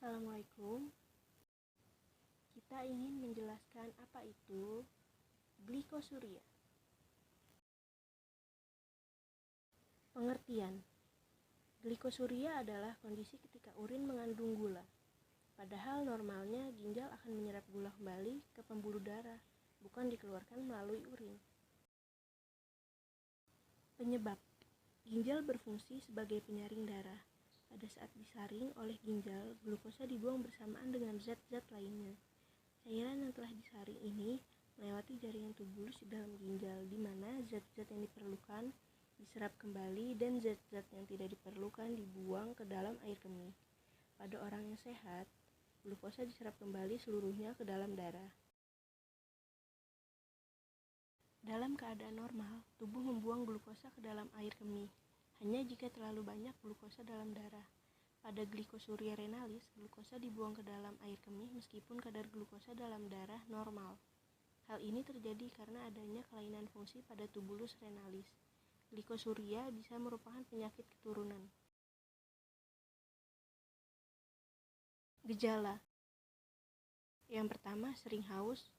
Assalamualaikum. Kita ingin menjelaskan apa itu glikosuria. Pengertian. Glikosuria adalah kondisi ketika urin mengandung gula. Padahal normalnya ginjal akan menyerap gula kembali ke pembuluh darah, bukan dikeluarkan melalui urin. Penyebab. Ginjal berfungsi sebagai penyaring darah. Pada saat disaring oleh ginjal, glukosa dibuang bersamaan dengan zat-zat lainnya. Cairan yang telah disaring ini melewati jaringan tubulus di dalam ginjal, di mana zat-zat yang diperlukan diserap kembali dan zat-zat yang tidak diperlukan dibuang ke dalam air kemih. Pada orang yang sehat, glukosa diserap kembali seluruhnya ke dalam darah. Dalam keadaan normal, tubuh membuang glukosa ke dalam air kemih, hanya jika terlalu banyak glukosa dalam darah. Pada glikosuria renalis, glukosa dibuang ke dalam air kemih meskipun kadar glukosa dalam darah normal. Hal ini terjadi karena adanya kelainan fungsi pada tubulus renalis. Glikosuria bisa merupakan penyakit keturunan. Gejala. Yang pertama, sering haus.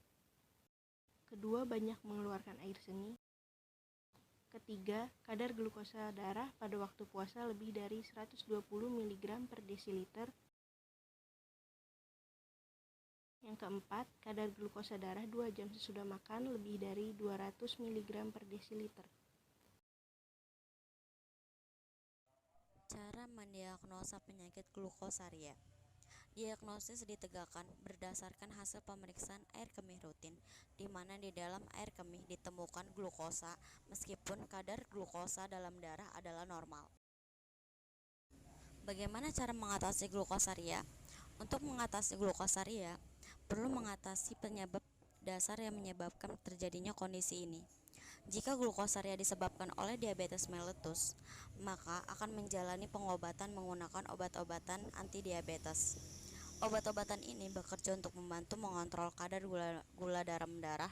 Kedua, banyak mengeluarkan air seni. Ketiga, kadar glukosa darah pada waktu puasa lebih dari 120 mg per desiliter. Yang keempat, kadar glukosa darah 2 jam sesudah makan lebih dari 200 mg per desiliter. Cara mendiagnosa penyakit glukosaria. Diagnosis ditegakkan berdasarkan hasil pemeriksaan air kemih rutin, di mana di dalam air kemih ditemukan glukosa meskipun kadar glukosa dalam darah adalah normal. Bagaimana cara mengatasi glukosaria? Untuk mengatasi glukosaria, perlu mengatasi penyebab dasar yang menyebabkan terjadinya kondisi ini. Jika glukosaria disebabkan oleh diabetes mellitus, maka akan menjalani pengobatan menggunakan obat-obatan antidiabetes. Obat-obatan ini bekerja untuk membantu mengontrol kadar gula dalam darah.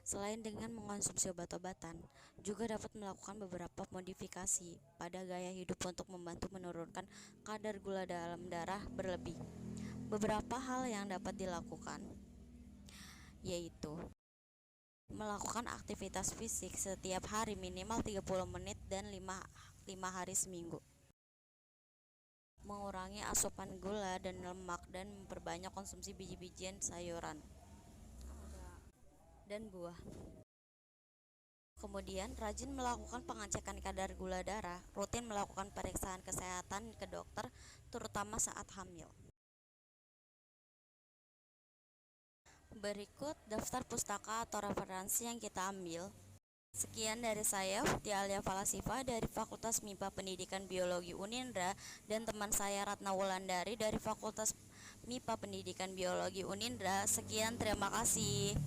Selain dengan mengonsumsi obat-obatan, juga dapat melakukan beberapa modifikasi pada gaya hidup untuk membantu menurunkan kadar gula dalam darah berlebih. Beberapa hal yang dapat dilakukan yaitu melakukan aktivitas fisik setiap hari minimal 30 menit dan 5 hari seminggu. Mengurangi asupan gula dan lemak dan memperbanyak konsumsi biji-bijian, sayuran, dan buah. Kemudian, rajin melakukan pengecekan kadar gula darah, rutin melakukan pemeriksaan kesehatan ke dokter, terutama saat hamil. Berikut daftar pustaka atau referensi yang kita ambil. Sekian dari saya, Tia Alia Falasifa dari Fakultas MIPA Pendidikan Biologi Unindra dan teman saya Ratna Wulandari dari Fakultas MIPA Pendidikan Biologi Unindra. Sekian, terima kasih.